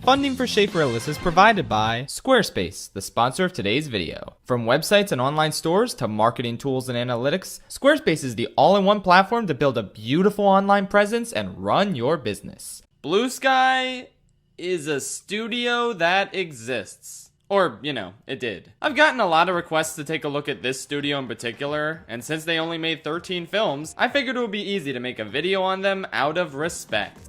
Funding for Shaperillis is provided by Squarespace, the sponsor of today's video. From websites and online stores to marketing tools and analytics, Squarespace is the all-in-one platform to build a beautiful online presence and run your business. Blue Sky is a studio that exists. Or, it did. I've gotten a lot of requests to take a look at this studio in particular, and since they only made 13 films, I figured it would be easy to make a video on them out of respect.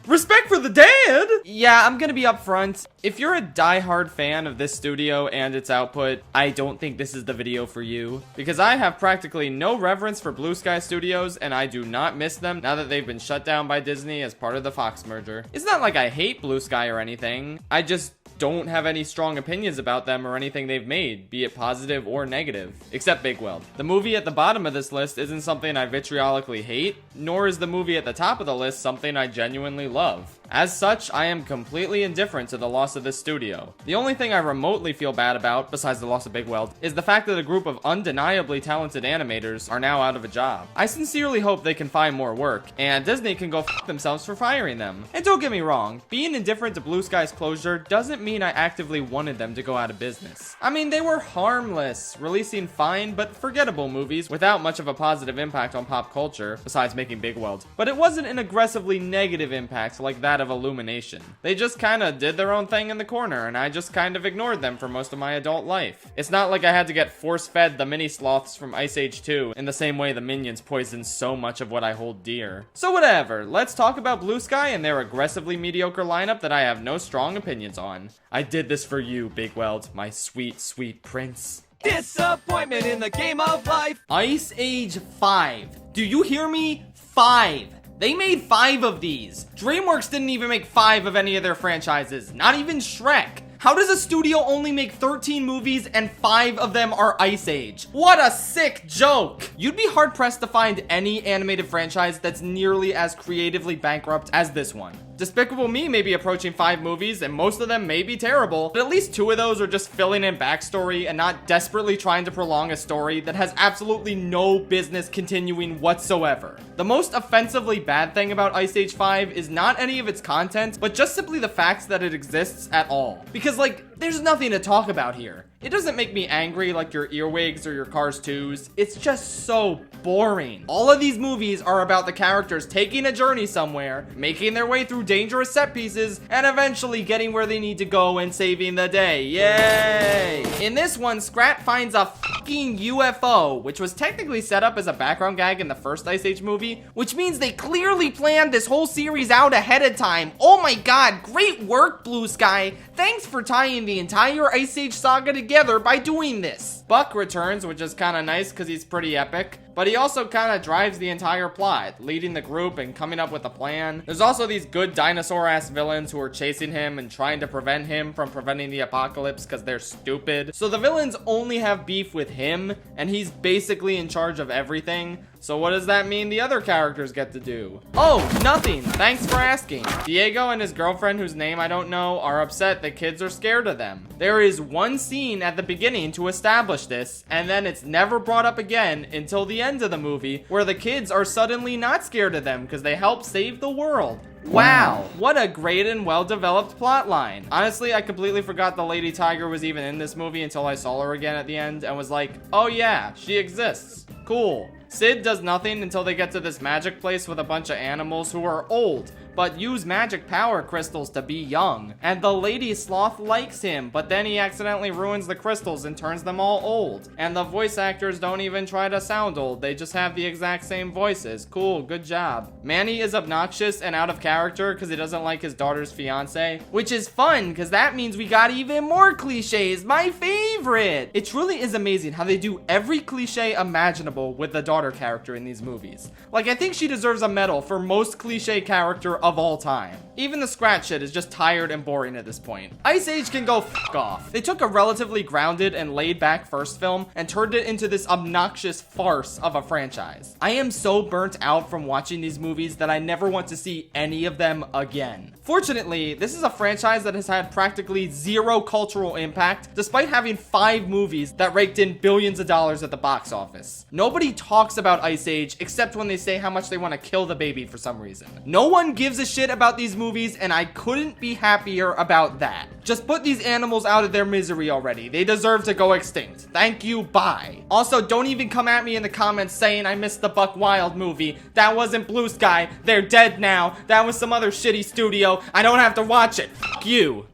Respect for the dead? Yeah, I'm gonna be upfront. If you're a die-hard fan of this studio and its output, I don't think this is the video for you. Because I have practically no reverence for Blue Sky Studios, and I do not miss them now that they've been shut down by Disney as part of the Fox merger. It's not like I hate Blue Sky or anything. I just don't have any strong opinions about them or anything they've made, be it positive or negative. Except Big Weld. The movie at the bottom of this list isn't something I vitriolically hate, nor is the movie at the top of the list something I genuinely love. As such, I am completely indifferent to the loss of this studio. The only thing I remotely feel bad about, besides the loss of Big Weld, is the fact that a group of undeniably talented animators are now out of a job. I sincerely hope they can find more work, and Disney can go f themselves for firing them. And don't get me wrong, being indifferent to Blue Sky's closure doesn't mean I actively wanted them to go out of business. I mean, they were harmless, releasing fine but forgettable movies without much of a positive impact on pop culture, besides making Big Weld. But it wasn't an aggressively negative impact like that of Illumination. They just kinda did their own thing in the corner, and I just kind of ignored them for most of my adult life. It's not like I had to get force-fed the mini-sloths from Ice Age 2 in the same way the Minions poisoned so much of what I hold dear. So whatever, let's talk about Blue Sky and their aggressively mediocre lineup that I have no strong opinions on. I did this for you, Big Weld, my sweet, sweet prince. Disappointment in the game of life. Ice Age 5. Do you hear me? 5. They made 5 of these. DreamWorks didn't even make 5 of any of their franchises, not even Shrek. How does a studio only make 13 movies and 5 of them are Ice Age? What a sick joke! You'd be hard-pressed to find any animated franchise that's nearly as creatively bankrupt as this one. Despicable Me may be approaching 5 movies, and most of them may be terrible, but at least 2 of those are just filling in backstory and not desperately trying to prolong a story that has absolutely no business continuing whatsoever. The most offensively bad thing about Ice Age 5 is not any of its content, but just simply the fact that it exists at all. Because, there's nothing to talk about here. It doesn't make me angry like your Earwigs or your Cars 2s. It's just so boring. All of these movies are about the characters taking a journey somewhere, making their way through dangerous set pieces, and eventually getting where they need to go and saving the day. Yay! In this one, Scrat finds a fucking UFO, which was technically set up as a background gag in the first Ice Age movie, which means they clearly planned this whole series out ahead of time. Oh my god, great work, Blue Sky. Thanks for tying the entire Ice Age saga together by doing this. Buck returns, which is kind of nice because he's pretty epic, but he also kind of drives the entire plot, leading the group and coming up with a plan. There's also these good dinosaur-ass villains who are chasing him and trying to prevent him from preventing the apocalypse because they're stupid. So the villains only have beef with him, and he's basically in charge of everything. So what does that mean the other characters get to do? Oh, nothing. Thanks for asking. Diego and his girlfriend, whose name I don't know, are upset that kids are scared of them. There is one scene at the beginning to establish this, and then it's never brought up again until the end of the movie, where the kids are suddenly not scared of them because they help save the world. Wow, what a great and well-developed plot line. Honestly, I completely forgot the Lady Tiger was even in this movie until I saw her again at the end and was like, oh yeah, she exists. Cool. Sid does nothing until they get to this magic place with a bunch of animals who are old, but use magic power crystals to be young. And the lady sloth likes him, but then he accidentally ruins the crystals and turns them all old. And the voice actors don't even try to sound old, they just have the exact same voices. Cool, good job. Manny is obnoxious and out of character because he doesn't like his daughter's fiance, which is fun because that means we got even more cliches, my favorite. It truly is amazing how they do every cliche imaginable with the daughter character in these movies. Like, I think she deserves a medal for most cliche character of all time. Even the Scrat shit is just tired and boring at this point. Ice Age can go f*** off. They took a relatively grounded and laid back first film and turned it into this obnoxious farce of a franchise. I am so burnt out from watching these movies that I never want to see any of them again. Fortunately, this is a franchise that has had practically zero cultural impact, despite having 5 movies that raked in billions of dollars at the box office. Nobody talks about Ice Age except when they say how much they want to kill the baby for some reason. No one gives gives a shit about these movies, and I couldn't be happier about that. Just put these animals out of their misery already. They deserve to go extinct. Thank you, bye. Also, don't even come at me in the comments saying I missed the Buck Wild movie. That wasn't Blue Sky. They're dead now. That was some other shitty studio. I don't have to watch it. Fuck you.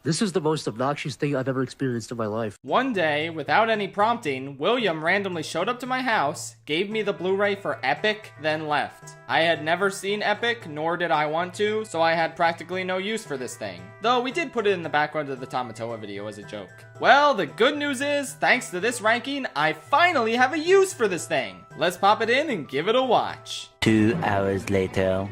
This is the most obnoxious thing I've ever experienced in my life. One day, without any prompting, William randomly showed up to my house, gave me the Blu-ray for Epic, then left. I had never seen Epic, nor did I want to, so I had practically no use for this thing. Though we did put it in the background of the Tamatoa video as a joke. Well, the good news is, thanks to this ranking, I finally have a use for this thing. Let's pop it in and give it a watch. 2 hours later.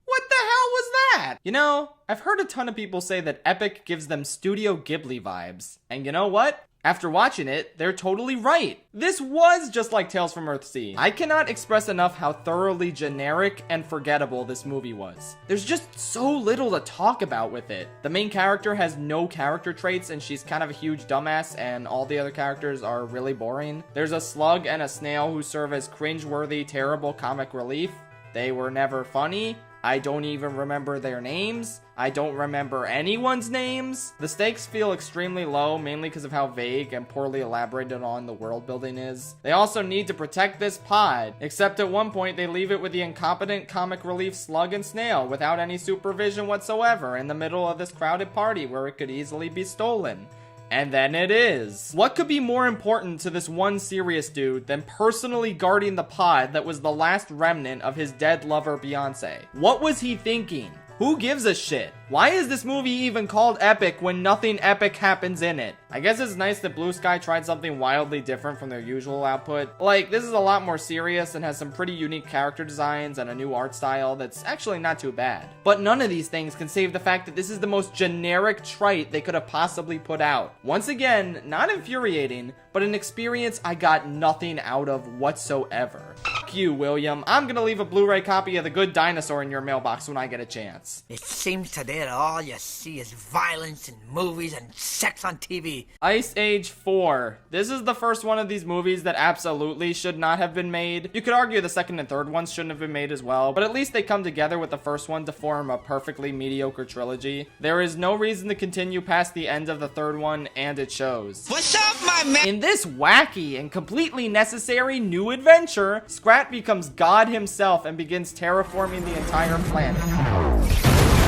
What the hell was that? You know, I've heard a ton of people say that Epic gives them Studio Ghibli vibes. And you know what? After watching it, they're totally right. This was just like Tales from Earthsea. I cannot express enough how thoroughly generic and forgettable this movie was. There's just so little to talk about with it. The main character has no character traits and she's kind of a huge dumbass, and all the other characters are really boring. There's a slug and a snail who serve as cringeworthy, terrible comic relief. They were never funny. I don't even remember their names. I don't remember anyone's names. The stakes feel extremely low, mainly because of how vague and poorly elaborated on the world building is. They also need to protect this pod, except at one point they leave it with the incompetent comic relief slug and snail without any supervision whatsoever in the middle of this crowded party where it could easily be stolen. And then it is. What could be more important to this one serious dude than personally guarding the pod that was the last remnant of his dead lover Beyonce? What was he thinking? Who gives a shit? Why is this movie even called Epic when nothing epic happens in it? I guess it's nice that Blue Sky tried something wildly different from their usual output. Like, this is a lot more serious and has some pretty unique character designs and a new art style that's actually not too bad. But none of these things can save the fact that this is the most generic trite they could have possibly put out. Once again, not infuriating, but an experience I got nothing out of whatsoever. Fuck you, William. I'm gonna leave a Blu-ray copy of The Good Dinosaur in your mailbox when I get a chance. It seems today that all you see is violence in movies and sex on TV. Ice Age 4. This is the first one of these movies that absolutely should not have been made. You could argue the second and third ones shouldn't have been made as well, but at least they come together with the first one to form a perfectly mediocre trilogy. There is no reason to continue past the end of the third one, and it shows. What's up, my man? In this wacky and completely necessary new adventure, Scrat becomes God himself and begins terraforming the entire planet.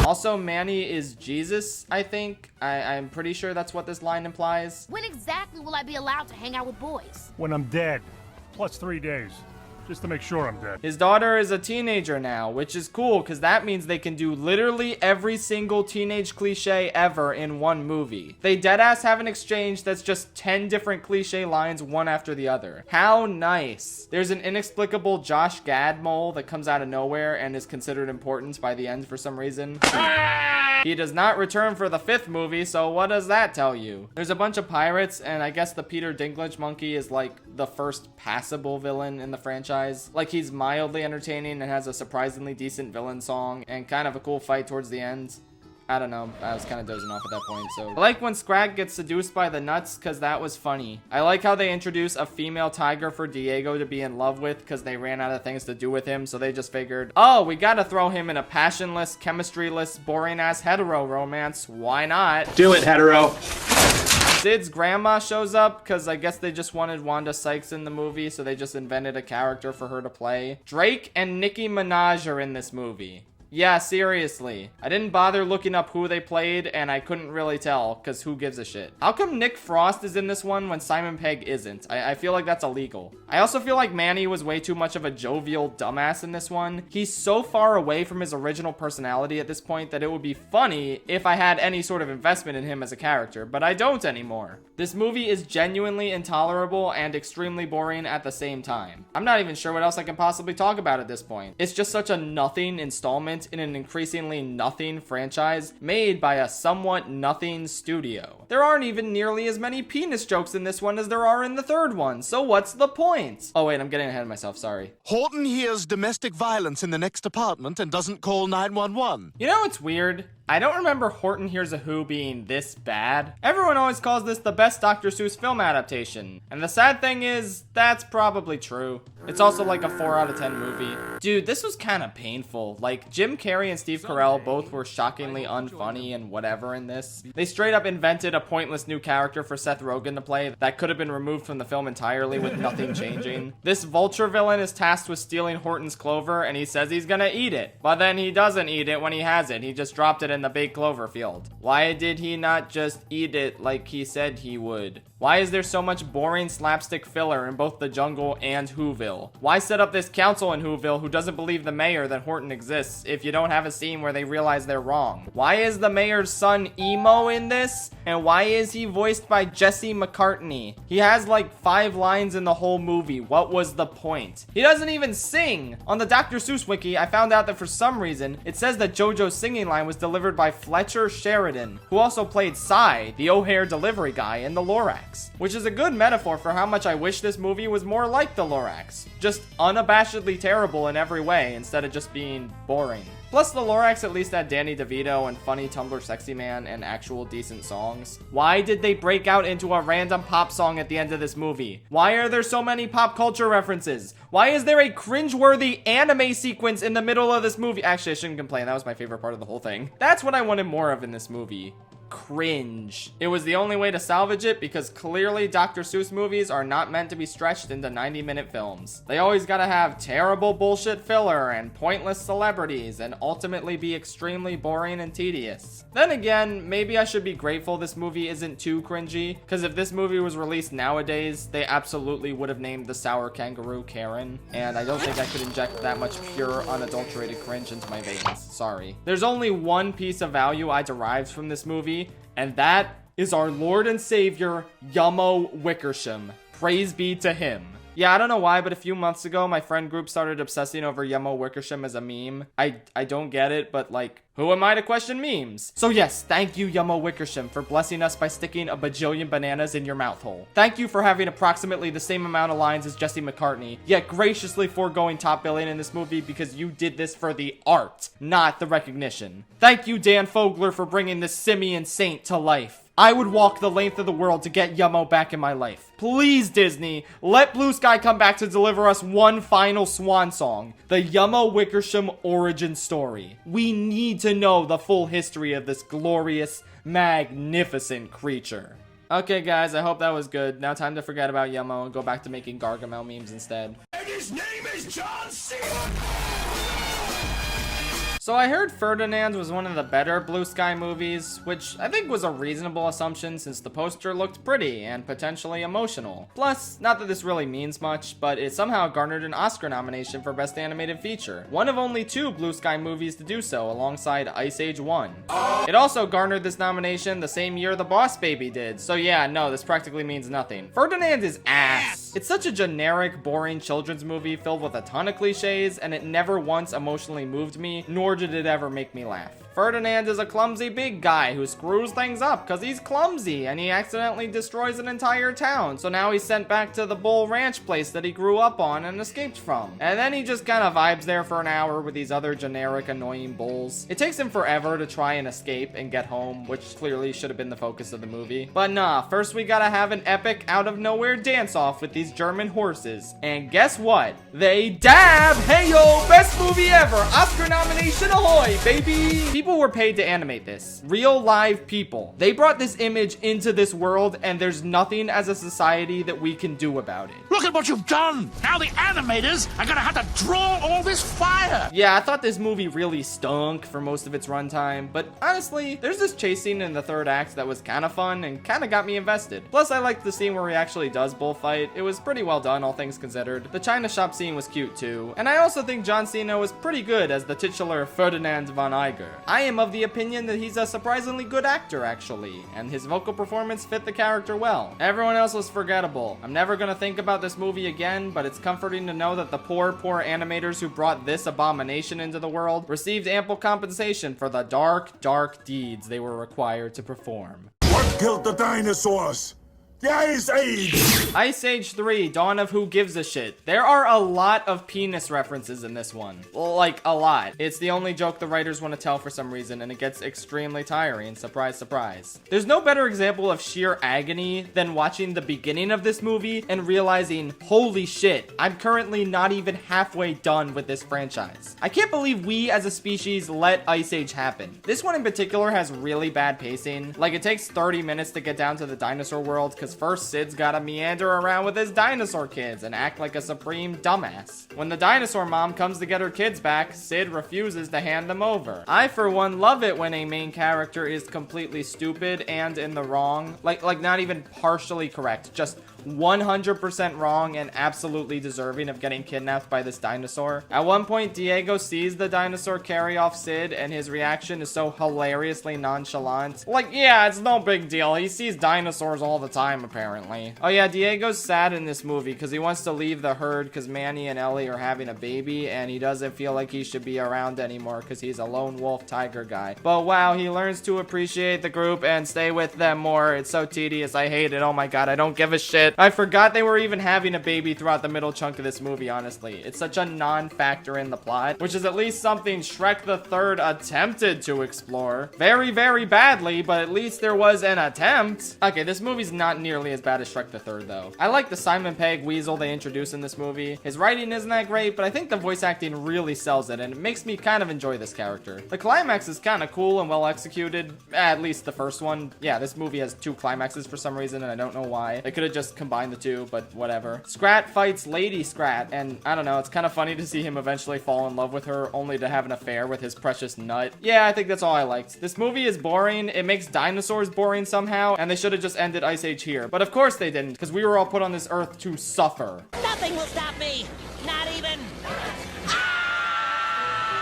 Also, Manny is Jesus, I think. I'm pretty sure that's what this line implies. When exactly will I be allowed to hang out with boys? When I'm dead, plus 3 days. Just to make sure I'm dead. His daughter is a teenager now, which is cool because that means they can do literally every single teenage cliche ever in one movie. They deadass have an exchange that's just 10 different cliche lines one after the other. How nice. There's an inexplicable Josh Gad mole that comes out of nowhere and is considered important by the end for some reason. He does not return for the 5th movie, so what does that tell you? There's a bunch of pirates, and I guess the Peter Dinklage monkey is like the first passable villain in the franchise. Like, he's mildly entertaining and has a surprisingly decent villain song and kind of a cool fight towards the end. I don't know, I was kind of dozing off at that point, so. I like when Scrag gets seduced by the nuts, because that was funny. I like how they introduce a female tiger for Diego to be in love with, because they ran out of things to do with him, so they just figured, oh, we gotta throw him in a passionless, chemistry-less, boring-ass hetero romance. Why not? Do it, hetero. Sid's grandma shows up, because I guess they just wanted Wanda Sykes in the movie, so they just invented a character for her to play. Drake and Nicki Minaj are in this movie. Yeah, seriously. I didn't bother looking up who they played, and I couldn't really tell, because who gives a shit? How come Nick Frost is in this one when Simon Pegg isn't? I feel like that's illegal. I also feel like Manny was way too much of a jovial dumbass in this one. He's so far away from his original personality at this point that it would be funny if I had any sort of investment in him as a character, but I don't anymore. This movie is genuinely intolerable and extremely boring at the same time. I'm not even sure what else I can possibly talk about at this point. It's just such a nothing installment in an increasingly nothing franchise made by a somewhat nothing studio. There aren't even nearly as many penis jokes in this one as there are in the third one, so what's the point? Oh wait, I'm getting ahead of myself, sorry. Horton hears domestic violence in the next apartment and doesn't call 911. You know what's weird? I don't remember Horton Hears a Who being this bad. Everyone always calls this the best Dr. Seuss film adaptation. And the sad thing is, that's probably true. It's also like a 4 out of 10 movie. Dude, this was kind of painful. Like, Jim Carrey and Steve Carell both were shockingly unfunny and whatever in this. They straight up invented a pointless new character for Seth Rogen to play that could have been removed from the film entirely with nothing changing. This vulture villain is tasked with stealing Horton's clover, and he says he's gonna eat it. But then he doesn't eat it when he has it. He just dropped it in the big clover field. Why did he not just eat it like he said he would? Why is there so much boring slapstick filler in both the jungle and Whoville? Why set up this council in Whoville who doesn't believe the mayor that Horton exists if you don't have a scene where they realize they're wrong? Why is the mayor's son emo in this? And why is he voiced by Jesse McCartney? He has like 5 lines in the whole movie. What was the point? He doesn't even sing! On the Dr. Seuss wiki, I found out that for some reason, it says that JoJo's singing line was delivered by Fletcher Sheridan, who also played Cy, the O'Hare delivery guy in the Lorax. Which is a good metaphor for how much I wish this movie was more like the Lorax. Just unabashedly terrible in every way instead of just being boring. Plus, the Lorax at least had Danny DeVito and funny Tumblr sexy man and actual decent songs. Why did they break out into a random pop song at the end of this movie? Why are there so many pop culture references? Why is there a cringeworthy anime sequence in the middle of this movie? Actually, I shouldn't complain. That was my favorite part of the whole thing. That's what I wanted more of in this movie. Cringe. It was the only way to salvage it because clearly Dr. Seuss movies are not meant to be stretched into 90-minute films. They always gotta have terrible bullshit filler and pointless celebrities and ultimately be extremely boring and tedious. Then again, maybe I should be grateful this movie isn't too cringy, because if this movie was released nowadays, they absolutely would have named the sour kangaroo Karen, and I don't think I could inject that much pure, unadulterated cringe into my veins. Sorry. There's only one piece of value I derived from this movie, and that is our Lord and Savior, Yummo Wickersham. Praise be to him. Yeah, I don't know why, but a few months ago, my friend group started obsessing over Yummo Wickersham as a meme. I don't get it, but like, who am I to question memes? So yes, thank you, Yummo Wickersham, for blessing us by sticking a bajillion bananas in your mouth hole. Thank you for having approximately the same amount of lines as Jesse McCartney, yet graciously foregoing top billing in this movie because you did this for the art, not the recognition. Thank you, Dan Fogler, for bringing this simian saint to life. I would walk the length of the world to get Yummo back in my life. Please, Disney, let Blue Sky come back to deliver us one final swan song. The Yummo Wickersham origin story. We need to know the full history of this glorious, magnificent creature. Okay, guys, I hope that was good. Now time to forget about Yummo and go back to making Gargamel memes instead. And his name is John C. So I heard Ferdinand was one of the better Blue Sky movies, which I think was a reasonable assumption since the poster looked pretty and potentially emotional. Plus, not that this really means much, but it somehow garnered an Oscar nomination for Best Animated Feature, one of only 2 Blue Sky movies to do so alongside Ice Age 1. It also garnered this nomination the same year The Boss Baby did, so yeah, no, this practically means nothing. Ferdinand is ass. It's such a generic, boring children's movie filled with a ton of cliches, and it never once emotionally moved me, nor did it ever make me laugh. Ferdinand is a clumsy big guy who screws things up because he's clumsy and he accidentally destroys an entire town. So now he's sent back to the Bull Ranch place that he grew up on and escaped from. And then he just kind of vibes there for an hour with these other generic annoying bulls. It takes him forever to try and escape and get home, which clearly should have been the focus of the movie. But nah, first we gotta have an epic out of nowhere dance off with these German horses. And guess what? They dab! Hey yo, best movie ever! Oscar nomination ahoy, baby! People were paid to animate this. Real live people. They brought this image into this world and there's nothing as a society that we can do about it. Look at what you've done! Now the animators are gonna have to draw all this fire! Yeah, I thought this movie really stunk for most of its runtime, but honestly, there's this chase scene in the third act that was kind of fun and kind of got me invested. Plus, I liked the scene where he actually does bullfight. It was pretty well done, all things considered. The China shop scene was cute too. And I also think John Cena was pretty good as the titular Ferdinand von Eiger. I am of the opinion that he's a surprisingly good actor, actually, and his vocal performance fit the character well. Everyone else was forgettable. I'm never gonna think about this movie again, but it's comforting to know that the poor animators who brought this abomination into the world received ample compensation for the dark, dark deeds they were required to perform. What killed the dinosaurs? Ice Age! Ice Age 3, Dawn of Who Gives a Shit. There are a lot of penis references in this one. Like, a lot. It's the only joke the writers want to tell for some reason, and it gets extremely tiring. Surprise, surprise. There's no better example of sheer agony than watching the beginning of this movie and realizing, holy shit, I'm currently not even halfway done with this franchise. I can't believe we as a species let Ice Age happen. This one in particular has really bad pacing. Like, it takes 30 minutes to get down to the dinosaur world, because first Sid's gotta meander around with his dinosaur kids and act like a supreme dumbass. When the dinosaur mom comes to get her kids back, Sid refuses to hand them over. I, for one, love it when a main character is completely stupid and in the wrong. Like not even partially correct, just 100% wrong and absolutely deserving of getting kidnapped by this dinosaur. At one point, Diego sees the dinosaur carry off Sid, and his reaction is so hilariously nonchalant. Like, yeah, it's no big deal. He sees dinosaurs all the time, apparently. Oh yeah, Diego's sad in this movie because he wants to leave the herd because Manny and Ellie are having a baby, and he doesn't feel like he should be around anymore because he's a lone wolf tiger guy. But wow, he learns to appreciate the group and stay with them more. It's so tedious. I hate it. Oh my god, I don't give a shit. I forgot they were even having a baby throughout the middle chunk of this movie, honestly. It's such a non-factor in the plot, which is at least something Shrek the Third attempted to explore. Very, very badly, but at least there was an attempt. Okay, this movie's not nearly as bad as Shrek the Third, though. I like the Simon Pegg weasel they introduced in this movie. His writing isn't that great, but I think the voice acting really sells it, and it makes me kind of enjoy this character. The climax is kind of cool and well executed, at least the first one. Yeah, this movie has 2 climaxes for some reason, and I don't know why. They could have just combined the 2, but whatever. Scrat fights Lady Scrat, and I don't know, it's kind of funny to see him eventually fall in love with her, only to have an affair with his precious nut. Yeah, I think that's all I liked. This movie is boring, it makes dinosaurs boring somehow, and they should have just ended Ice Age here. But of course they didn't, because we were all put on this earth to suffer. Nothing will stop me. Not even...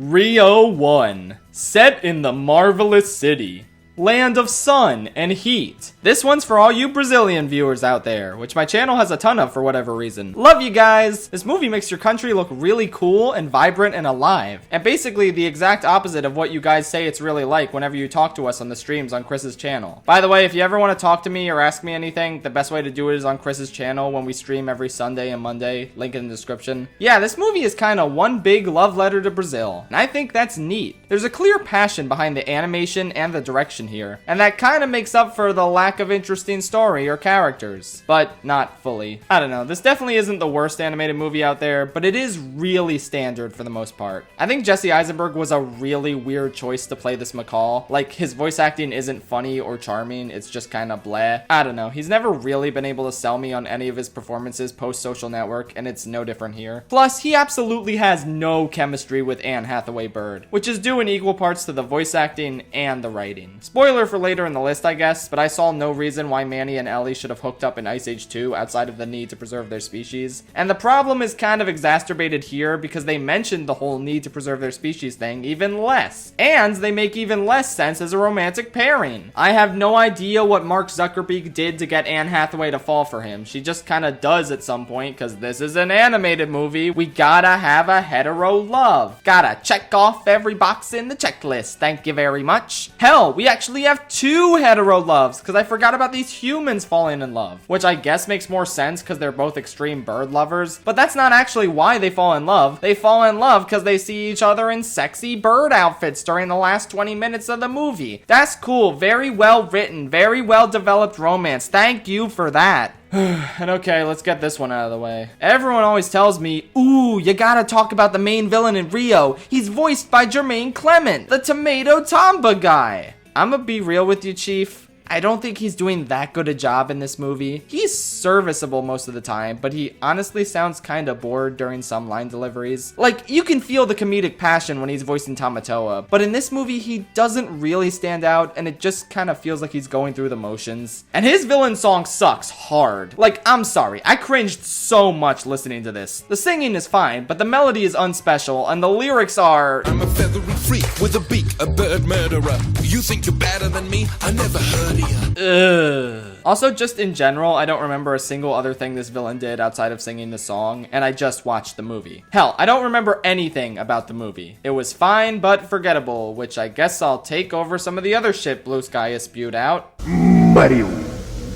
Rio 1. Set in the marvelous city. Land of sun and heat. This one's for all you Brazilian viewers out there, which my channel has a ton of for whatever reason. Love you guys! This movie makes your country look really cool and vibrant and alive, and basically the exact opposite of what you guys say it's really like whenever you talk to us on the streams on Chris's channel. By the way, if you ever want to talk to me or ask me anything, the best way to do it is on Chris's channel when we stream every Sunday and Monday, link in the description. Yeah, this movie is kind of one big love letter to Brazil, and I think that's neat. There's a clear passion behind the animation and the direction here, and that kind of makes up for the lack of interesting story or characters, but not fully. I don't know, this definitely isn't the worst animated movie out there, but it is really standard for the most part. I think Jesse Eisenberg was a really weird choice to play this McCall. Like, his voice acting isn't funny or charming, it's just kind of bleh. I don't know, he's never really been able to sell me on any of his performances post Social Network, and it's no different here. Plus, he absolutely has no chemistry with Anne Hathaway Bird, which is due in equal parts to the voice acting and the writing. Spoiler for later in the list, I guess, but I saw no reason why Manny and Ellie should have hooked up in Ice Age 2 outside of the need to preserve their species. And the problem is kind of exacerbated here because they mentioned the whole need to preserve their species thing even less. And they make even less sense as a romantic pairing. I have no idea what Mark Zuckerberg did to get Anne Hathaway to fall for him. She just kind of does at some point because this is an animated movie. We gotta have a hetero love. Gotta check off every box in the checklist. Thank you very much. Hell, we actually have 2 hetero loves because I forgot about these humans falling in love, which I guess makes more sense because they're both extreme bird lovers, but that's not actually why they fall in love. They fall in love because they see each other in sexy bird outfits during the last 20 minutes of the movie. That's cool, very well written, very well developed romance. Thank you for that. And okay, let's get this one out of the way. Everyone always tells me, ooh, you gotta talk about the main villain in Rio. He's voiced by Jermaine Clement, the Tomato Tamba guy. I'ma be real with you, Chief. I don't think he's doing that good a job in this movie. He's serviceable most of the time, but he honestly sounds kind of bored during some line deliveries. Like, you can feel the comedic passion when he's voicing Tamatoa, but in this movie, he doesn't really stand out, and it just kind of feels like he's going through the motions. And his villain song sucks hard. Like, I'm sorry, I cringed so much listening to this. The singing is fine, but the melody is unspecial, and the lyrics are... I'm a feathery freak with a beak, a bird murderer. You think you're better than me? I never heard of you. Ugh. Also, just in general, I don't remember a single other thing this villain did outside of singing the song, and I just watched the movie. Hell, I don't remember anything about the movie. It was fine, but forgettable, which I guess I'll take over some of the other shit Blue Sky has spewed out. Mario,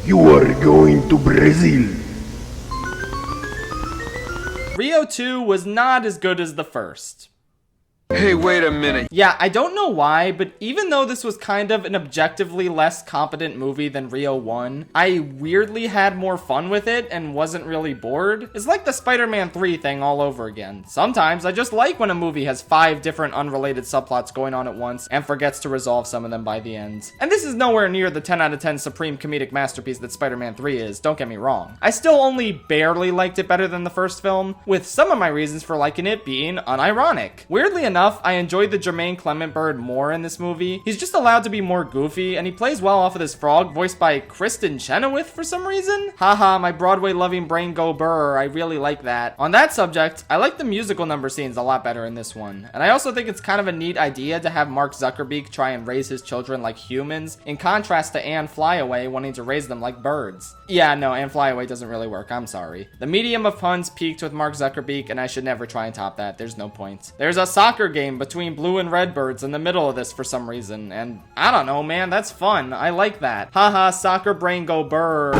You are going to Brazil. Rio 2 was not as good as the first. Hey, wait a minute. Yeah, I don't know why, but even though this was kind of an objectively less competent movie than Rio 1, I weirdly had more fun with it and wasn't really bored. It's like the Spider-Man 3 thing all over again. Sometimes I just like when a movie has 5 different unrelated subplots going on at once and forgets to resolve some of them by the end. And this is nowhere near the 10 out of 10 supreme comedic masterpiece that Spider-Man 3 is, don't get me wrong. I still only barely liked it better than the first film, with some of my reasons for liking it being unironic. Weirdly enough, I enjoyed the Jermaine Clement bird more in this movie. He's just allowed to be more goofy, and he plays well off of this frog, voiced by Kristen Chenoweth for some reason. Haha, my Broadway-loving brain go burr, I really like that. On that subject, I like the musical number scenes a lot better in this one, and I also think it's kind of a neat idea to have Mark Zuckerberg try and raise his children like humans, in contrast to Anne Flyaway wanting to raise them like birds. Yeah, no, Anne Flyaway doesn't really work, I'm sorry. The medium of puns peaked with Mark Zuckerberg, and I should never try and top that, there's no point. There's a soccer game between blue and red birds in the middle of this for some reason, and I don't know, man, that's fun. I like that. Haha, soccer brain go burr.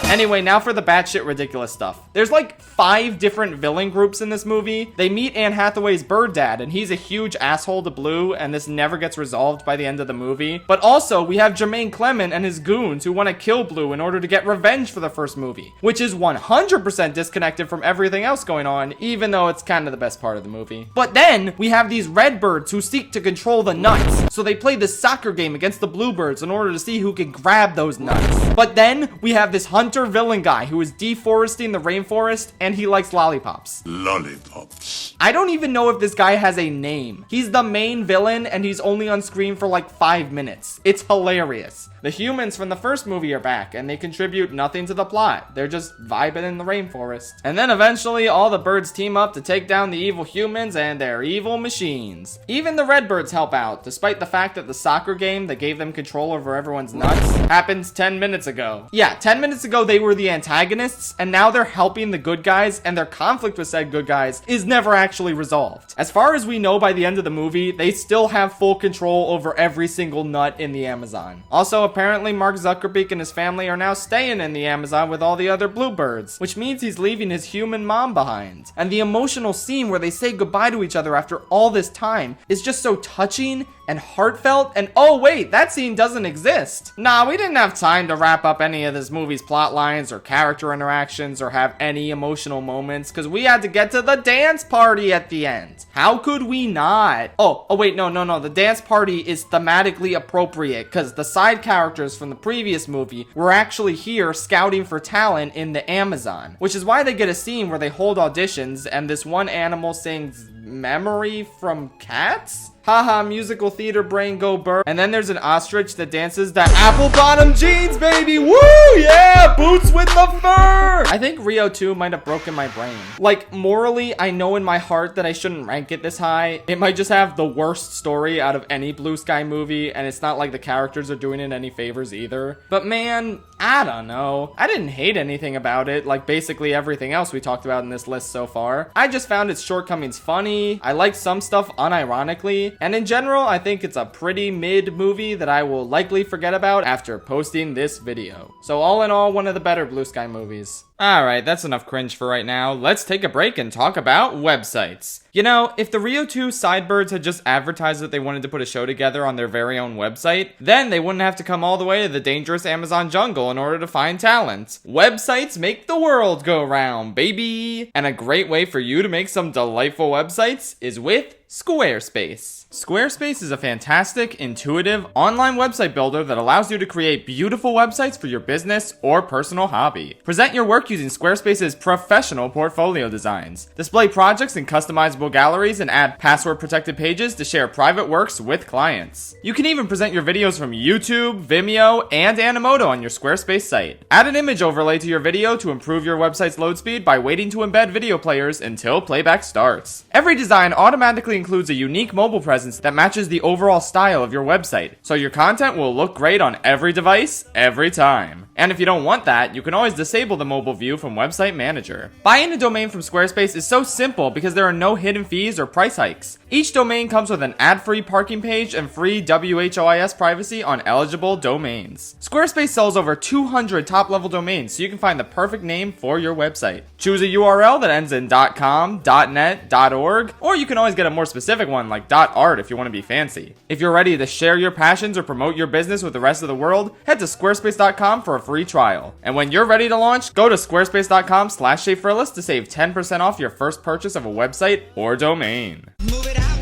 Anyway, now for the batshit ridiculous stuff. There's like 5 different villain groups in this movie. They meet Anne Hathaway's bird dad, and he's a huge asshole to Blue, and this never gets resolved by the end of the movie. But also, we have Jermaine Clement and his goons who want to kill Blue in order to get revenge for the first movie, which is 100% disconnected from everything else going on, even though it's kind of the best part of the movie. But then, we have these Redbirds who seek to control the nuts, so they play this soccer game against the Bluebirds in order to see who can grab those nuts. But then, we have this hunter villain guy who is deforesting the rainforest, and he likes lollipops. Lollipops. I don't even know if this guy has a name. He's the main villain, and he's only on screen for like 5 minutes. It's hilarious. The humans from the first movie are back, and they contribute nothing to the plot. They're just vibing in the rainforest. And then eventually, all the birds team up to take down the evil humans and their evil machines. Even the Redbirds help out, despite the fact that the soccer game that gave them control over everyone's nuts happened 10 minutes ago. Yeah, 10 minutes ago they were the antagonists, and now they're helping the good guys, and their conflict with said good guys is never actually resolved. As far as we know by the end of the movie, they still have full control over every single nut in the Amazon. Also, apparently Mark Zuckerberg and his family are now staying in the Amazon with all the other bluebirds, which means he's leaving his human mom behind. And the emotional scene where they say goodbye to each other after all this time is just so touching and heartfelt, and oh wait, that scene doesn't exist. Nah, we didn't have time to wrap up any of this movie's plot lines or character interactions or have any emotional moments because we had to get to the dance party at the end. How could we not? Oh wait, no, the dance party is thematically appropriate because the side characters from the previous movie were actually here scouting for talent in the Amazon, which is why they get a scene where they hold auditions and this one animal sings Memory from Cats? Haha, musical theater brain go burr. And then there's an ostrich that dances the apple bottom jeans, baby. Woo, yeah, boots with the fur. I think Rio 2 might have broken my brain. Like, morally, I know in my heart that I shouldn't rank it this high. It might just have the worst story out of any Blue Sky movie, and it's not like the characters are doing it any favors either. But man, I don't know. I didn't hate anything about it, like basically everything else we talked about in this list so far. I just found its shortcomings funny. I liked some stuff unironically. And in general, I think it's a pretty mid movie that I will likely forget about after posting this video. So all in all, one of the better Blue Sky movies. Alright, that's enough cringe for right now. Let's take a break and talk about websites. You know, if the Rio 2 Sidebirds had just advertised that they wanted to put a show together on their very own website, then they wouldn't have to come all the way to the dangerous Amazon jungle in order to find talent. Websites make the world go round, baby! And a great way for you to make some delightful websites is with Squarespace. Squarespace is a fantastic, intuitive, online website builder that allows you to create beautiful websites for your business or personal hobby. Present your work using Squarespace's professional portfolio designs. Display projects in customizable galleries and add password-protected pages to share private works with clients. You can even present your videos from YouTube, Vimeo, and Animoto on your Squarespace site. Add an image overlay to your video to improve your website's load speed by waiting to embed video players until playback starts. Every design automatically includes a unique mobile presence that matches the overall style of your website, so your content will look great on every device, every time. And if you don't want that, you can always disable the mobile view from Website Manager. Buying a domain from Squarespace is so simple because there are no hidden fees or price hikes. Each domain comes with an ad-free parking page and free WHOIS privacy on eligible domains. Squarespace sells over 200 top-level domains, so you can find the perfect name for your website. Choose a URL that ends in .com, .net, .org, or you can always get a more specific one like .art if you want to be fancy. If you're ready to share your passions or promote your business with the rest of the world, head to squarespace.com for a free trial. And when you're ready to launch, go to squarespace.com/ShapeForList to save 10% off your first purchase of a website or domain. Move it out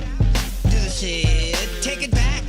to the shed, take it back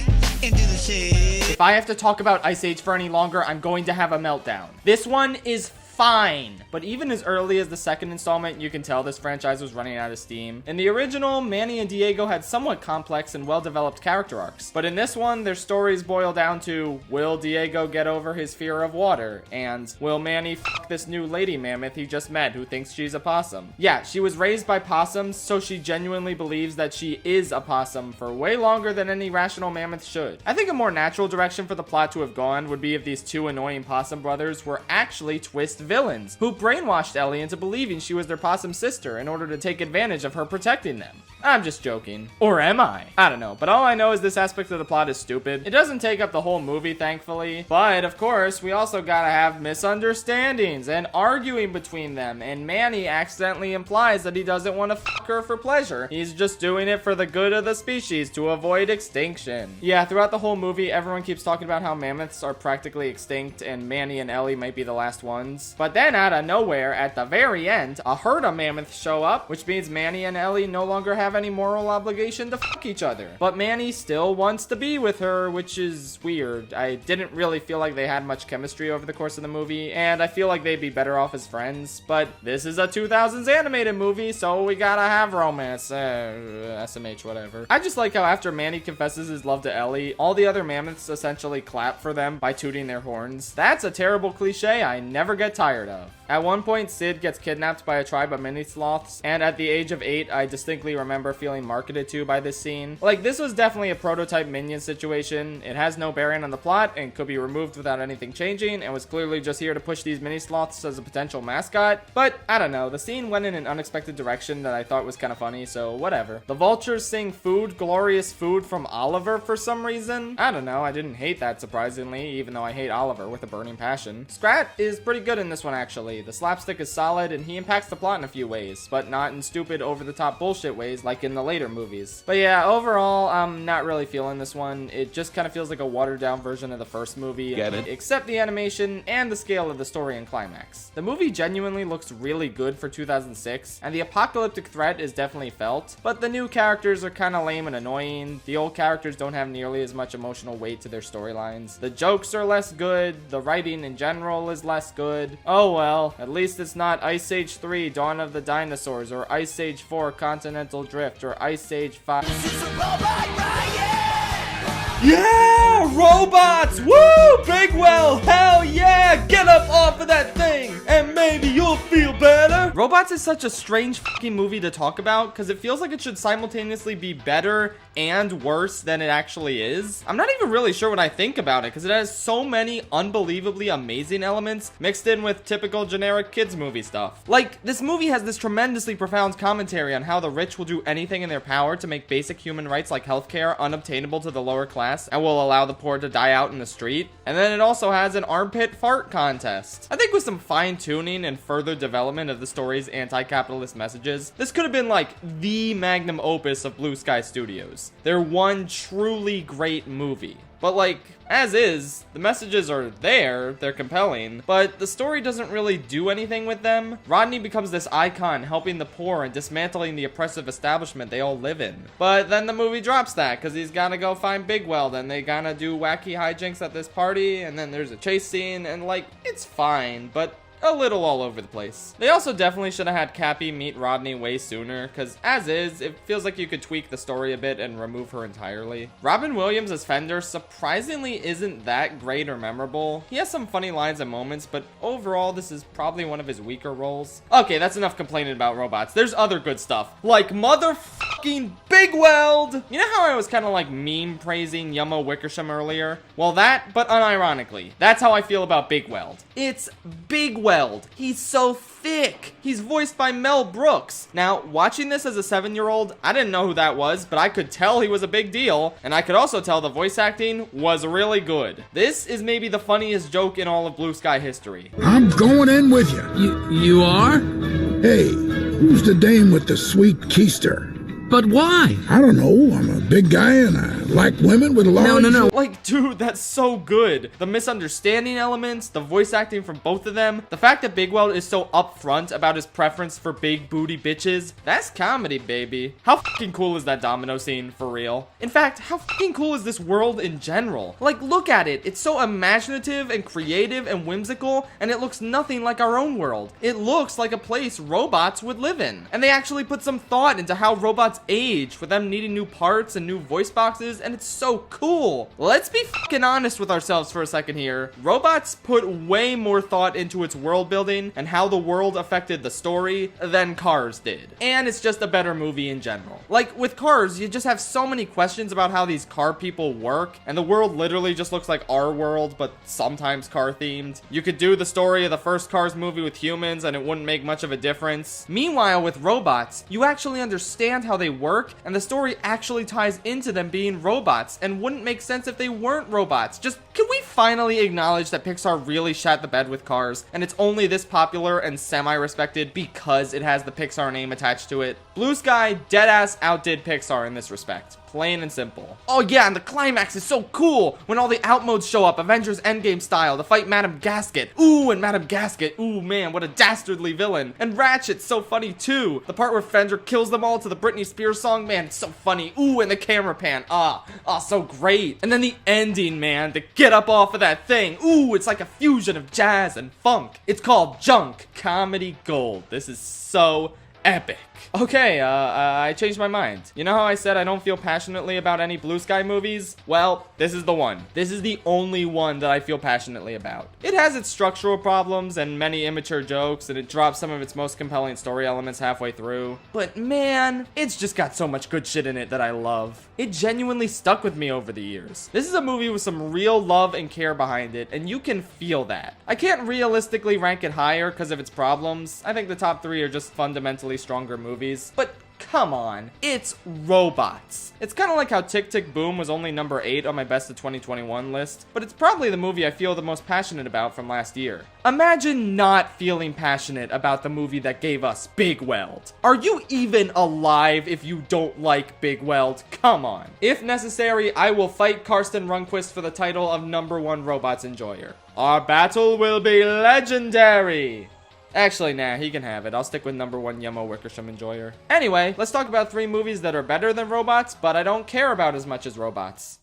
into the shed. If I have to talk about Ice Age for any longer, I'm going to have a meltdown. This one is fine, but even as early as the second installment, you can tell this franchise was running out of steam. In the original, Manny and Diego had somewhat complex and well-developed character arcs, but in this one, their stories boil down to, will Diego get over his fear of water? And will Manny fuck this new lady mammoth he just met who thinks she's a possum? Yeah, she was raised by possums, so she genuinely believes that she is a possum for way longer than any rational mammoth should. I think a more natural direction for the plot to have gone would be if these two annoying possum brothers were actually twist villains who brainwashed Ellie into believing she was their possum sister in order to take advantage of her protecting them. I'm just joking. Or am I? I don't know, but all I know is this aspect of the plot is stupid. It doesn't take up the whole movie, thankfully, but of course, we also gotta have misunderstandings and arguing between them, and Manny accidentally implies that he doesn't want to fuck her for pleasure. He's just doing it for the good of the species to avoid extinction. Yeah, throughout the whole movie, everyone keeps talking about how mammoths are practically extinct and Manny and Ellie might be the last ones. But then out of nowhere, at the very end, a herd of mammoths show up, which means Manny and Ellie no longer have any moral obligation to fuck each other. But Manny still wants to be with her, which is weird. I didn't really feel like they had much chemistry over the course of the movie, and I feel like they'd be better off as friends, but this is a 2000s animated movie, so we gotta have romance. SMH, whatever. I just like how after Manny confesses his love to Ellie, all the other mammoths essentially clap for them by tooting their horns. That's a terrible cliche I never get tired of. At one point, Sid gets kidnapped by a tribe of mini sloths, and at the age of 8, I distinctly remember feeling marketed to by this scene. Like, this was definitely a prototype Minion situation. It has no bearing on the plot and could be removed without anything changing, and was clearly just here to push these mini sloths as a potential mascot. But I don't know, the scene went in an unexpected direction that I thought was kind of funny, so whatever. The vultures sing "Food, Glorious Food" from Oliver for some reason. I don't know, I didn't hate that surprisingly, even though I hate Oliver with a burning passion. Scrat is pretty good in this one actually. The slapstick is solid and he impacts the plot in a few ways, but not in stupid over-the-top bullshit ways like in the later movies. But yeah, overall, I'm not really feeling this one. It just kind of feels like a watered-down version of the first movie. Get it? Except the animation and the scale of the story and climax. The movie genuinely looks really good for 2006, and the apocalyptic threat is definitely felt, but the new characters are kind of lame and annoying. The old characters don't have nearly as much emotional weight to their storylines. The jokes are less good. The writing in general is less good. Oh well, at least it's not Ice Age 3 Dawn of the Dinosaurs, or Ice Age 4 Continental Drift, or Ice Age 5. Yeah, robots! Woo! Bigwell! Hell yeah! Get up off of that thing, and maybe you'll feel better. Robots is such a strange fucking movie to talk about because it feels like it should simultaneously be better and worse than it actually is. I'm not even really sure what I think about it because it has so many unbelievably amazing elements mixed in with typical generic kids movie stuff. Like, this movie has this tremendously profound commentary on how the rich will do anything in their power to make basic human rights like healthcare unobtainable to the lower class and will allow the poor to die out in the street. And then it also has an armpit fart contest. I think with some fine-tuning and further development of the story's anti-capitalist messages, this could have been like the magnum opus of Blue Sky Studios. They're one truly great movie. But like, as is, the messages are there, they're compelling, but the story doesn't really do anything with them. Rodney becomes this icon helping the poor and dismantling the oppressive establishment they all live in. But then the movie drops that because he's gotta go find Bigwell, then they gotta do wacky hijinks at this party, and then there's a chase scene, and like, it's fine, but a little all over the place. They also definitely should have had Cappy meet Rodney way sooner, because as is, it feels like you could tweak the story a bit and remove her entirely. Robin Williams as Fender surprisingly isn't that great or memorable. He has some funny lines and moments, but overall this is probably one of his weaker roles. Okay, that's enough complaining about robots. There's other good stuff, like motherfucking fucking Big Weld! You know how I was kind of like meme praising Yummo Wickersham earlier? Well, that, but unironically, that's how I feel about Big Weld. It's Big Weld. He's so thick. He's voiced by Mel Brooks. Now, watching this as a 7-year-old, I didn't know who that was, but I could tell he was a big deal, and I could also tell the voice acting was really good. This is maybe the funniest joke in all of Blue Sky history. I'm going in with you. You are? Hey, who's the dame with the sweet keister? But why? I don't know. I'm a big guy and I like women with large... No. Like, dude, that's so good. The misunderstanding elements, the voice acting from both of them, the fact that Big Weld is so upfront about his preference for big booty bitches, that's comedy, baby. How fucking cool is that domino scene, for real? In fact, how fucking cool is this world in general? Like, look at it. It's so imaginative and creative and whimsical, and it looks nothing like our own world. It looks like a place robots would live in. And they actually put some thought into how robots age, with them needing new parts and new voice boxes, and it's so cool. Let's be fucking honest with ourselves for a second here. Robots put way more thought into its world building and how the world affected the story than Cars did. And it's just a better movie in general. Like, with Cars, you just have so many questions about how these car people work, and the world literally just looks like our world, but sometimes car themed. You could do the story of the first Cars movie with humans and it wouldn't make much of a difference. Meanwhile, with robots, you actually understand how they work, and the story actually ties into them being robots, and wouldn't make sense if they weren't robots. Just, can we finally acknowledge that Pixar really shat the bed with Cars, and it's only this popular and semi-respected because it has the Pixar name attached to it? Blue Sky deadass outdid Pixar in this respect. Plain and simple. Oh yeah, and the climax is so cool when all the outmodes show up, Avengers Endgame style, to fight Madame Gasket. Ooh, and Madame Gasket, ooh man, what a dastardly villain. And Ratchet's so funny too. The part where Fender kills them all to the Britney Spears song, man, it's so funny. Ooh, and the camera pan, so great. And then the ending, man, to get up off of that thing. Ooh, it's like a fusion of jazz and funk. It's called Junk Comedy Gold. This is so epic. Okay, I changed my mind. You know how I said I don't feel passionately about any Blue Sky movies? Well, this is the one. This is the only one that I feel passionately about. It has its structural problems and many immature jokes, and it drops some of its most compelling story elements halfway through. But man, it's just got so much good shit in it that I love. It genuinely stuck with me over the years. This is a movie with some real love and care behind it, and you can feel that. I can't realistically rank it higher because of its problems. I think the top 3 are just fundamentally stronger movies. But come on, it's robots. It's kind of like how Tick Tick Boom was only number 8 on my best of 2021 list, but it's probably the movie I feel the most passionate about from last year. Imagine not feeling passionate about the movie that gave us Big Weld. Are you even alive if you don't like Big Weld? Come on. If necessary, I will fight Karsten Rundquist for the title of #1 Robots Enjoyer. Our battle will be legendary. Actually, nah, he can have it. I'll stick with #1 Yummo Wickersham Enjoyer. Anyway, let's talk about 3 movies that are better than robots, but I don't care about as much as robots.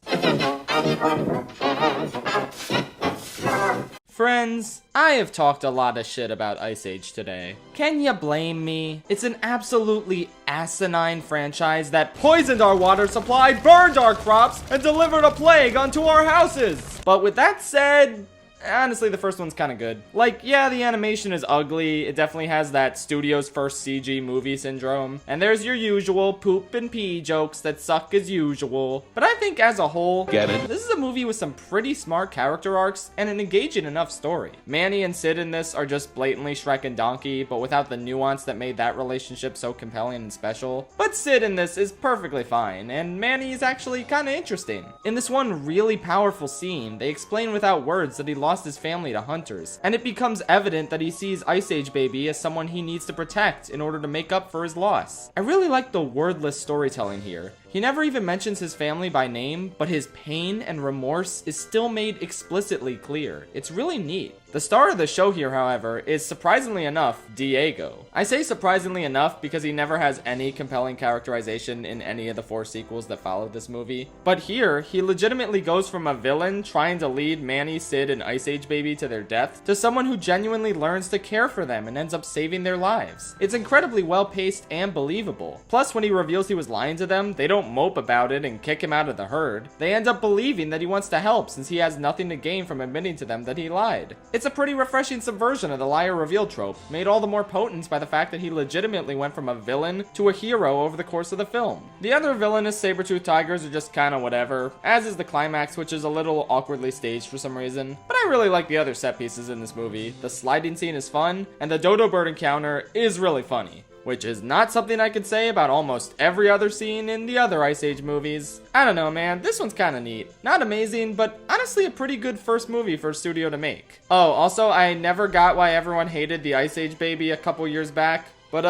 Friends, I have talked a lot of shit about Ice Age today. Can you blame me? It's an absolutely asinine franchise that poisoned our water supply, burned our crops, and delivered a plague onto our houses. But with that said, honestly, the first one's kind of good. Like, yeah, the animation is ugly. It definitely has that studio's first CG movie syndrome. And there's your usual poop and pee jokes that suck as usual. But I think as a whole, this is a movie with some pretty smart character arcs and an engaging enough story. Manny and Sid in this are just blatantly Shrek and Donkey, but without the nuance that made that relationship so compelling and special. But Sid in this is perfectly fine, and Manny is actually kind of interesting. In this one really powerful scene, they explain without words that he lost his family to hunters, and it becomes evident that he sees Ice Age Baby as someone he needs to protect in order to make up for his loss. I really like the wordless storytelling here. He never even mentions his family by name, but his pain and remorse is still made explicitly clear. It's really neat. The star of the show here, however, is surprisingly enough, Diego. I say surprisingly enough because he never has any compelling characterization in any of the 4 sequels that followed this movie. But here, he legitimately goes from a villain trying to lead Manny, Sid, and Ice Age Baby to their death, to someone who genuinely learns to care for them and ends up saving their lives. It's incredibly well paced and believable. Plus, when he reveals he was lying to them, they don't don't mope about it and kick him out of the herd. They end up believing that he wants to help since he has nothing to gain from admitting to them that he lied. It's a pretty refreshing subversion of the liar reveal trope, made all the more potent by the fact that he legitimately went from a villain to a hero over the course of the film. The other villainous saber-toothed tigers are just kinda whatever, as is the climax, which is a little awkwardly staged for some reason. But I really like the other set pieces in this movie. The sliding scene is fun, and the dodo bird encounter is really funny, which is not something I could say about almost every other scene in the other Ice Age movies. I don't know, man, this one's kinda neat. Not amazing, but honestly a pretty good first movie for a studio to make. Oh, also, I never got why everyone hated the Ice Age baby a couple years back, but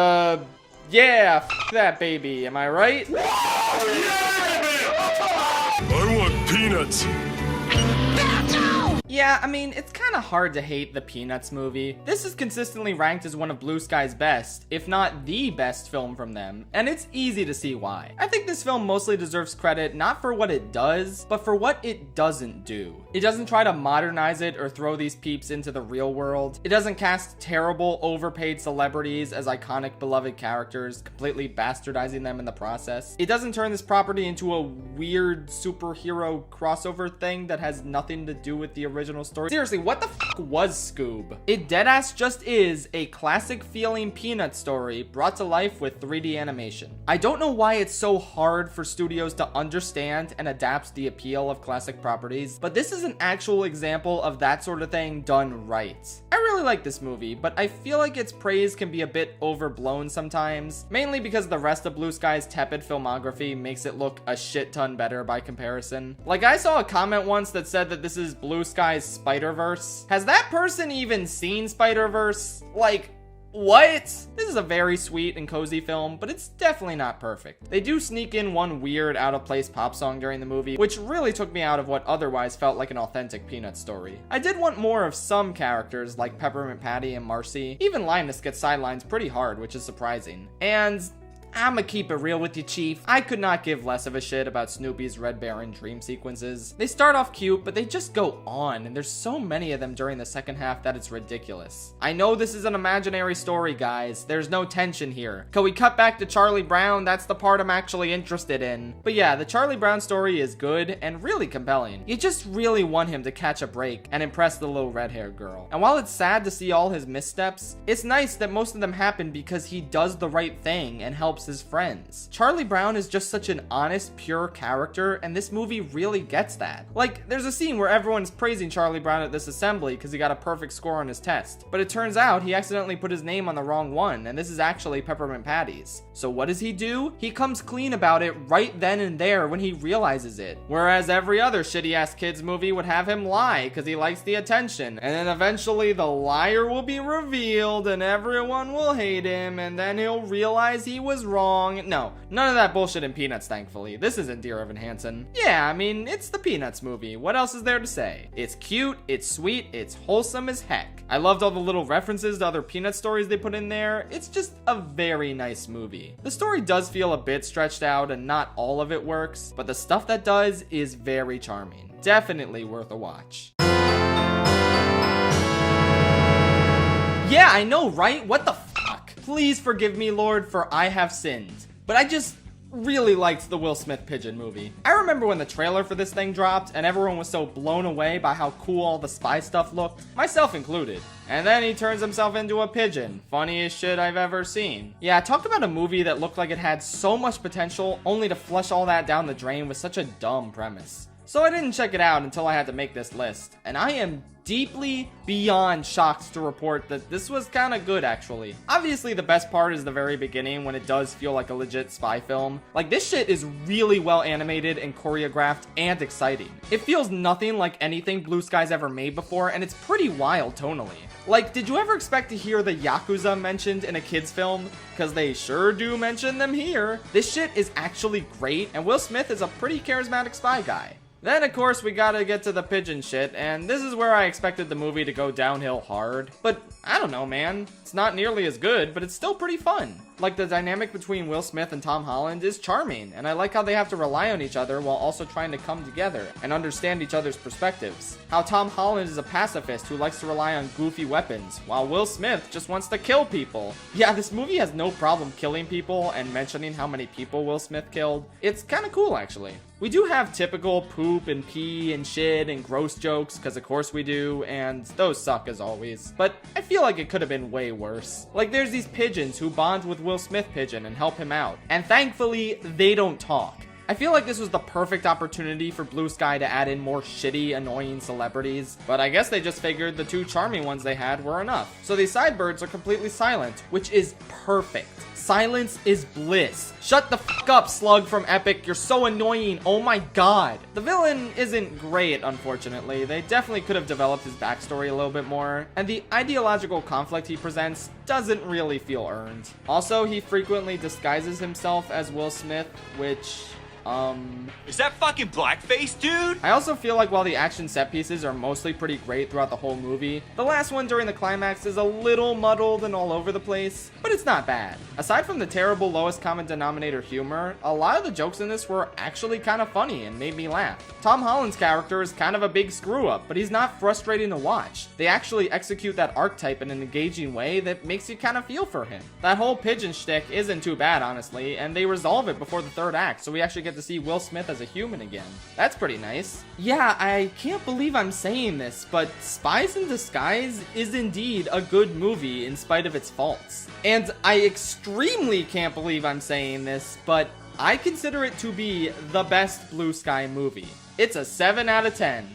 yeah, f that baby, am I right? I want peanuts. Yeah, I mean, it's kinda hard to hate the Peanuts movie. This is consistently ranked as one of Blue Sky's best, if not the best film from them, and it's easy to see why. I think this film mostly deserves credit not for what it does, but for what it doesn't do. It doesn't try to modernize it or throw these peeps into the real world. It doesn't cast terrible, overpaid celebrities as iconic, beloved characters, completely bastardizing them in the process. It doesn't turn this property into a weird superhero crossover thing that has nothing to do with the original story. Seriously, what the f was Scoob? It deadass just is a classic feeling Peanut story brought to life with 3D animation. I don't know why it's so hard for studios to understand and adapt the appeal of classic properties, but this is an actual example of that sort of thing done right. I really like this movie, but I feel like its praise can be a bit overblown sometimes, mainly because the rest of Blue Sky's tepid filmography makes it look a shit ton better by comparison. Like, I saw a comment once that said that this is Blue Sky's Spider-Verse. Has that person even seen Spider-Verse? Like, what? This is a very sweet and cozy film, but it's definitely not perfect. They do sneak in one weird out-of-place pop song during the movie, which really took me out of what otherwise felt like an authentic Peanut story. I did want more of some characters like Peppermint Patty and Marcy. Even Linus gets sidelines pretty hard, which is surprising. And I'ma keep it real with you, Chief. I could not give less of a shit about Snoopy's Red Baron dream sequences. They start off cute, but they just go on, and there's so many of them during the second half that it's ridiculous. I know this is an imaginary story, guys. There's no tension here. Can we cut back to Charlie Brown? That's the part I'm actually interested in. But yeah, the Charlie Brown story is good and really compelling. You just really want him to catch a break and impress the little red-haired girl. And while it's sad to see all his missteps, it's nice that most of them happen because he does the right thing and helps his friends. Charlie Brown is just such an honest, pure character, and this movie really gets that. Like, there's a scene where everyone's praising Charlie Brown at this assembly because he got a perfect score on his test, but it turns out he accidentally put his name on the wrong one, and this is actually Peppermint Patty's. So what does he do? He comes clean about it right then and there when he realizes it. Whereas every other shitty-ass kids movie would have him lie because he likes the attention, and then eventually the liar will be revealed and everyone will hate him, and then he'll realize he was wrong. No, none of that bullshit in Peanuts, thankfully. This isn't Dear Evan Hansen. Yeah, I mean, it's the Peanuts movie. What else is there to say? It's cute, it's sweet, it's wholesome as heck. I loved all the little references to other Peanut stories they put in there. It's just a very nice movie. The story does feel a bit stretched out and not all of it works, but the stuff that does is very charming. Definitely worth a watch. Yeah, I know, right? What the fuck? Please forgive me, Lord, for I have sinned. But I just really liked the Will Smith Pigeon movie. I remember when the trailer for this thing dropped and everyone was so blown away by how cool all the spy stuff looked, myself included. And then he turns himself into a pigeon. Funniest shit I've ever seen. Yeah, talk about a movie that looked like it had so much potential only to flush all that down the drain with such a dumb premise. So I didn't check it out until I had to make this list, and I am deeply beyond shocked to report that this was kinda good, actually. Obviously, the best part is the very beginning when it does feel like a legit spy film. Like, this shit is really well animated and choreographed and exciting. It feels nothing like anything Blue Sky's ever made before, and it's pretty wild tonally. Like, did you ever expect to hear the Yakuza mentioned in a kid's film? Because they sure do mention them here. This shit is actually great, and Will Smith is a pretty charismatic spy guy. Then, of course, we gotta get to the pigeon shit, and this is where I expected the movie to go downhill hard. But, I don't know, man. It's not nearly as good, but it's still pretty fun. Like, the dynamic between Will Smith and Tom Holland is charming, and I like how they have to rely on each other while also trying to come together and understand each other's perspectives. How Tom Holland is a pacifist who likes to rely on goofy weapons, while Will Smith just wants to kill people. Yeah, this movie has no problem killing people and mentioning how many people Will Smith killed. It's kinda cool, actually. We do have typical poop and pee and shit and gross jokes, because of course we do, and those suck as always. But I feel like it could have been way worse. Like, there's these pigeons who bond with Will Smith pigeon and help him out, and thankfully, they don't talk. I feel like this was the perfect opportunity for Blue Sky to add in more shitty, annoying celebrities, but I guess they just figured the two charming ones they had were enough. So these sidebirds are completely silent, which is perfect. Silence is bliss. Shut the fuck up, Slug from Epic. You're so annoying. Oh my god. The villain isn't great, unfortunately. They definitely could have developed his backstory a little bit more, and the ideological conflict he presents doesn't really feel earned. Also, he frequently disguises himself as Will Smith, which... Is that fucking blackface, dude? I also feel like while the action set pieces are mostly pretty great throughout the whole movie, the last one during the climax is a little muddled and all over the place, but it's not bad. Aside from the terrible lowest common denominator humor, a lot of the jokes in this were actually kind of funny and made me laugh. Tom Holland's character is kind of a big screw up, but he's not frustrating to watch. They actually execute that archetype in an engaging way that makes you kind of feel for him. That whole pigeon shtick isn't too bad, honestly, and they resolve it before the third act, so we actually get to see Will Smith as a human again. That's pretty nice. Yeah, I can't believe I'm saying this, but Spies in Disguise is indeed a good movie in spite of its faults. And I extremely can't believe I'm saying this, but I consider it to be the best Blue Sky movie. It's a 7 out of 10.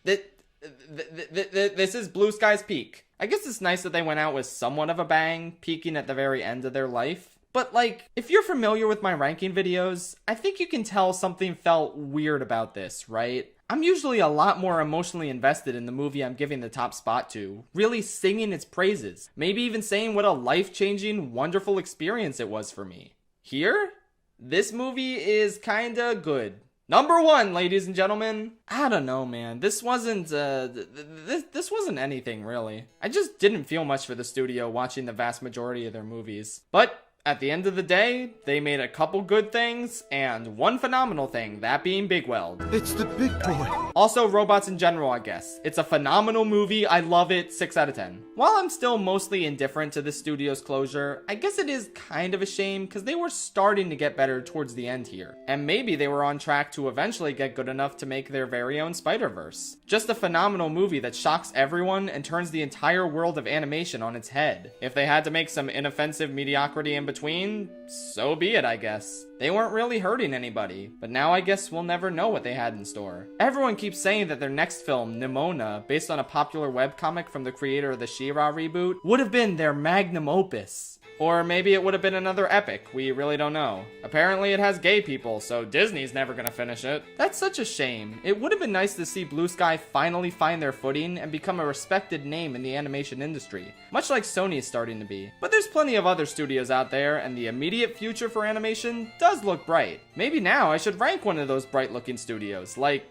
This is Blue Sky's peak. I guess it's nice that they went out with somewhat of a bang, peaking at the very end of their life. But like, if you're familiar with my ranking videos, I think you can tell something felt weird about this, right? I'm usually a lot more emotionally invested in the movie I'm giving the top spot to, really singing its praises, maybe even saying what a life-changing, wonderful experience it was for me. Here, this movie is kinda good. Number 1, ladies and gentlemen. I don't know, man. This wasn't, this wasn't anything, really. I just didn't feel much for the studio watching the vast majority of their movies. But at the end of the day, they made a couple good things, and one phenomenal thing, that being Big Weld. It's the big boy. Also, robots in general, I guess. It's a phenomenal movie, I love it, 6 out of 10. While I'm still mostly indifferent to the studio's closure, I guess it is kind of a shame, because they were starting to get better towards the end here. And maybe they were on track to eventually get good enough to make their very own Spider-Verse. Just a phenomenal movie that shocks everyone and turns the entire world of animation on its head. If they had to make some inoffensive mediocrity in between, so be it, I guess. They weren't really hurting anybody, but now I guess we'll never know what they had in store. Everyone keeps saying that their next film, Nimona, based on a popular webcomic from the creator of the She-Ra reboot, would have been their magnum opus. Or maybe it would have been another epic, we really don't know. Apparently it has gay people, so Disney's never gonna finish it. That's such a shame. It would have been nice to see Blue Sky finally find their footing and become a respected name in the animation industry, much like Sony is starting to be. But there's plenty of other studios out there, and the immediate future for animation does look bright. Maybe now I should rank one of those bright looking studios, like...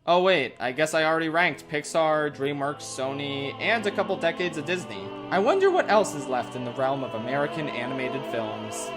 Oh wait, I guess I already ranked Pixar, DreamWorks, Sony, and a couple decades of Disney. I wonder what else is left in the realm of American animated films.